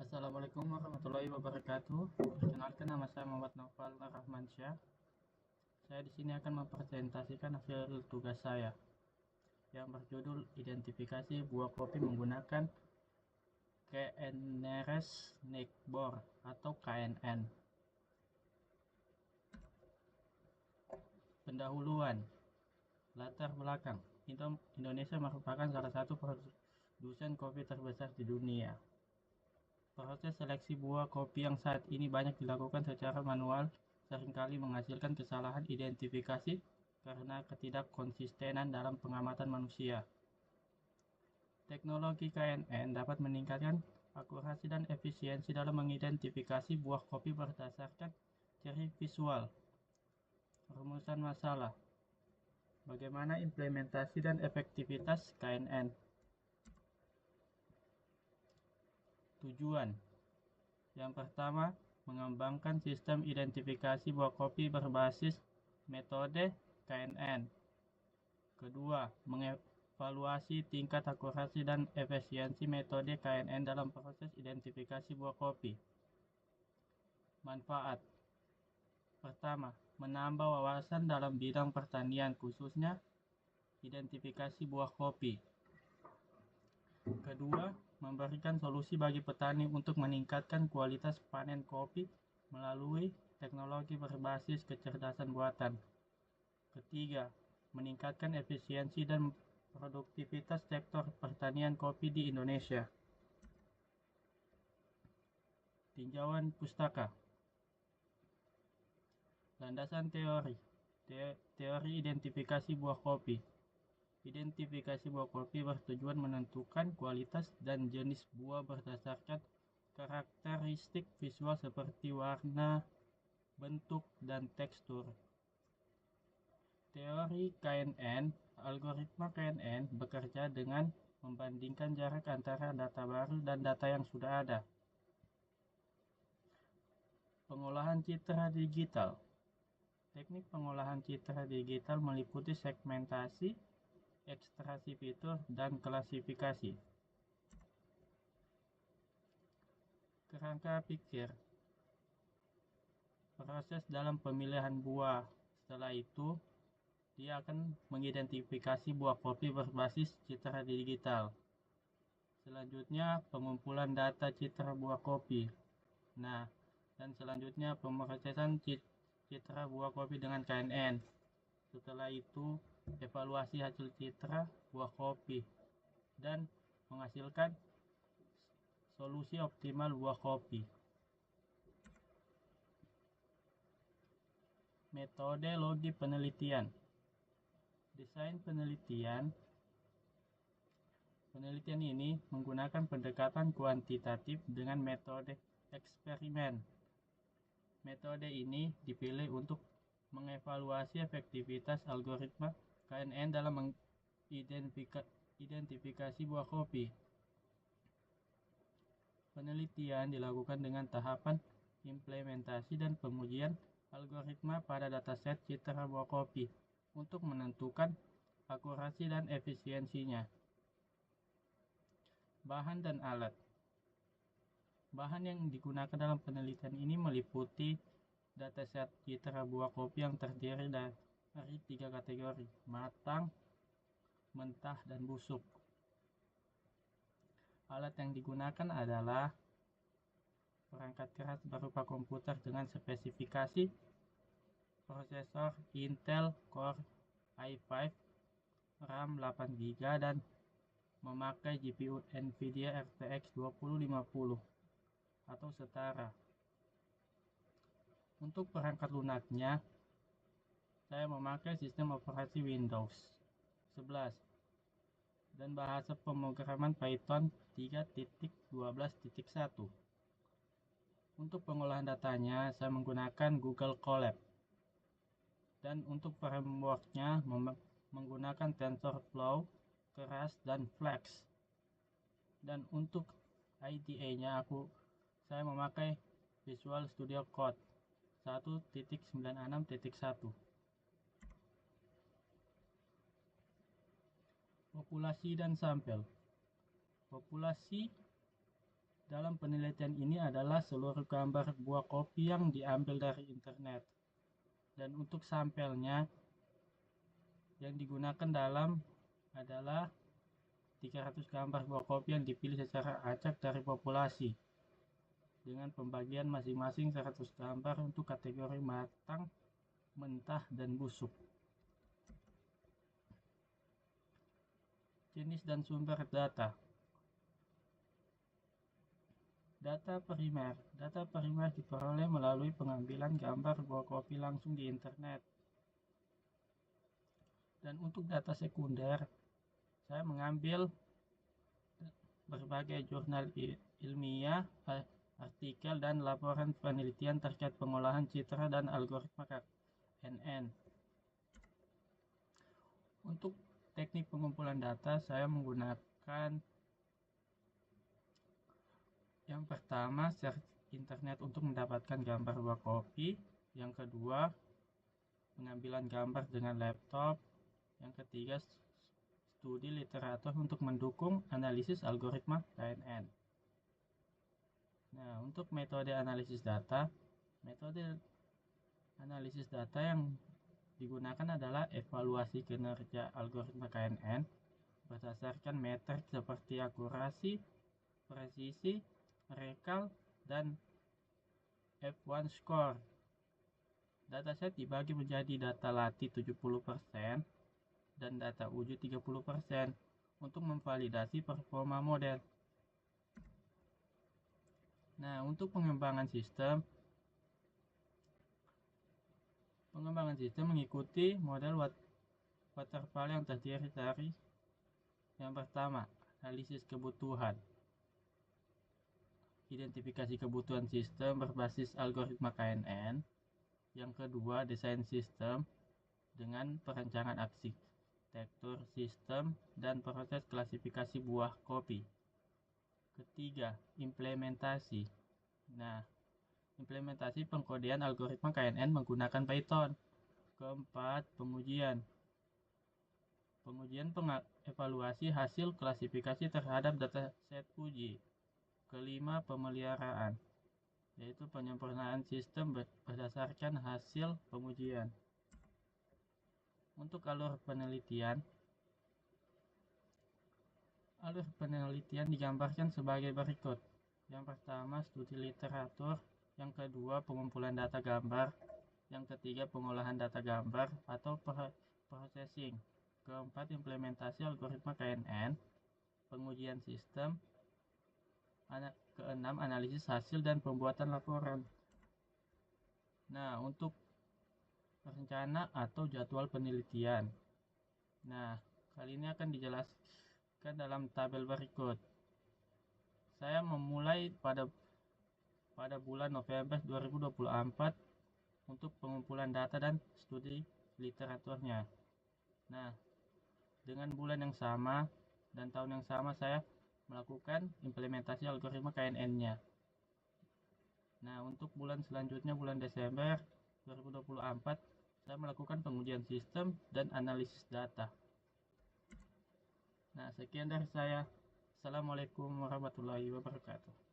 Assalamualaikum warahmatullahi wabarakatuh. Perkenalkan, nama saya Muhammad Naufal Rahmansyah. Saya di sini akan mempresentasikan hasil tugas saya yang berjudul identifikasi buah kopi menggunakan KNRS Neckboard atau KNN. Pendahuluan. Latar belakang. Indonesia merupakan salah satu produsen kopi terbesar di dunia. Proses seleksi buah kopi yang saat ini banyak dilakukan secara manual seringkali menghasilkan kesalahan identifikasi karena ketidakkonsistenan dalam pengamatan manusia. Teknologi KNN dapat meningkatkan akurasi dan efisiensi dalam mengidentifikasi buah kopi berdasarkan ciri visual. Rumusan masalah. Bagaimana implementasi dan efektivitas KNN? Tujuan. Yang pertama, mengembangkan sistem identifikasi buah kopi berbasis metode KNN. Kedua, mengevaluasi tingkat akurasi dan efisiensi metode KNN dalam proses identifikasi buah kopi. Manfaat. Pertama, menambah wawasan dalam bidang pertanian, khususnya identifikasi buah kopi. Kedua, memberikan solusi bagi petani untuk meningkatkan kualitas panen kopi melalui teknologi berbasis kecerdasan buatan. Ketiga, meningkatkan efisiensi dan produktivitas sektor pertanian kopi di Indonesia. Tinjauan pustaka. Landasan teori. Teori identifikasi buah kopi. Identifikasi buah kopi bertujuan menentukan kualitas dan jenis buah berdasarkan karakteristik visual seperti warna, bentuk, dan tekstur. Teori KNN. Algoritma KNN bekerja dengan membandingkan jarak antara data baru dan data yang sudah ada. Pengolahan citra digital. Teknik pengolahan citra digital meliputi segmentasi, ekstraksi fitur, dan klasifikasi. Kerangka pikir. Proses dalam pemilihan buah. Setelah itu, dia akan mengidentifikasi buah kopi berbasis citra digital. Selanjutnya, pengumpulan data citra buah kopi. Dan selanjutnya pemrosesan citra buah kopi dengan KNN. Setelah itu, evaluasi hasil citra buah kopi dan menghasilkan solusi optimal buah kopi. Metodologi penelitian. Desain penelitian. Penelitian ini menggunakan pendekatan kuantitatif dengan metode eksperimen. Metode ini dipilih untuk mengevaluasi efektivitas algoritma KNN dalam mengidentifikasi buah kopi. Penelitian dilakukan dengan tahapan implementasi dan pengujian algoritma pada dataset citra buah kopi untuk menentukan akurasi dan efisiensinya. Bahan dan alat. Bahan yang digunakan dalam penelitian ini meliputi dataset citra buah kopi yang terdiri dari 3 kategori: matang, mentah, dan busuk. Alat yang digunakan adalah perangkat keras berupa komputer dengan spesifikasi prosesor Intel Core i5, RAM 8GB, dan memakai GPU NVIDIA RTX 2050 atau setara. Untuk perangkat lunaknya, saya memakai sistem operasi Windows 11 dan bahasa pemrograman Python 3.12.1. Untuk pengolahan datanya, saya menggunakan Google Colab. Dan untuk frameworknya, menggunakan TensorFlow, Keras, dan Flex. Dan untuk IDE-nya, saya memakai Visual Studio Code 1.96.1. Populasi dan sampel. Populasi dalam penelitian ini adalah seluruh gambar buah kopi yang diambil dari internet. Dan untuk sampelnya yang digunakan dalam adalah 300 gambar buah kopi yang dipilih secara acak dari populasi dengan pembagian masing-masing 100 gambar untuk kategori matang, mentah, dan busuk. Jenis dan sumber data. Data primer diperoleh melalui pengambilan gambar buah kopi langsung di internet. Dan untuk data sekunder, saya mengambil berbagai jurnal ilmiah, artikel, dan laporan penelitian terkait pengolahan citra dan algoritma KNN. Untuk teknik pengumpulan data, saya menggunakan yang pertama, search internet untuk mendapatkan gambar buah kopi. Yang kedua, pengambilan gambar dengan laptop. Yang ketiga, studi literatur untuk mendukung analisis algoritma KNN. Nah, untuk metode analisis data yang digunakan adalah evaluasi kinerja algoritma KNN berdasarkan metrik seperti akurasi, presisi, recall, dan F1 score. Dataset dibagi menjadi data latih 70% dan data uji 30% untuk memvalidasi performa model. Nah, untuk pengembangan sistem mengikuti model waterfall yang terdiri dari yang pertama, analisis kebutuhan. Identifikasi kebutuhan sistem berbasis algoritma KNN. Yang kedua, desain sistem dengan perencanaan arsitektur sistem dan proses klasifikasi buah kopi. Ketiga, implementasi. Nah, implementasi pengkodean algoritma KNN menggunakan Python. Keempat, pengujian. Evaluasi hasil klasifikasi terhadap dataset uji. Kelima, pemeliharaan, yaitu penyempurnaan sistem berdasarkan hasil pengujian. Untuk alur penelitian digambarkan sebagai berikut. Yang pertama, studi literatur. Yang kedua, pengumpulan data gambar. Yang ketiga, pengolahan data gambar atau processing. Keempat, implementasi algoritma KNN. Pengujian sistem. Keenam, analisis hasil dan pembuatan laporan. Nah, untuk rencana atau jadwal penelitian. Nah, kali ini akan dijelaskan dalam tabel berikut. Saya memulai pada bulan November 2024 untuk pengumpulan data dan studi literaturnya. Nah, dengan bulan yang sama dan tahun yang sama saya melakukan implementasi algoritma KNN-nya. Nah, untuk bulan selanjutnya, bulan Desember 2024, saya melakukan pengujian sistem dan analisis data. Nah, sekian dari saya. Assalamualaikum warahmatullahi wabarakatuh.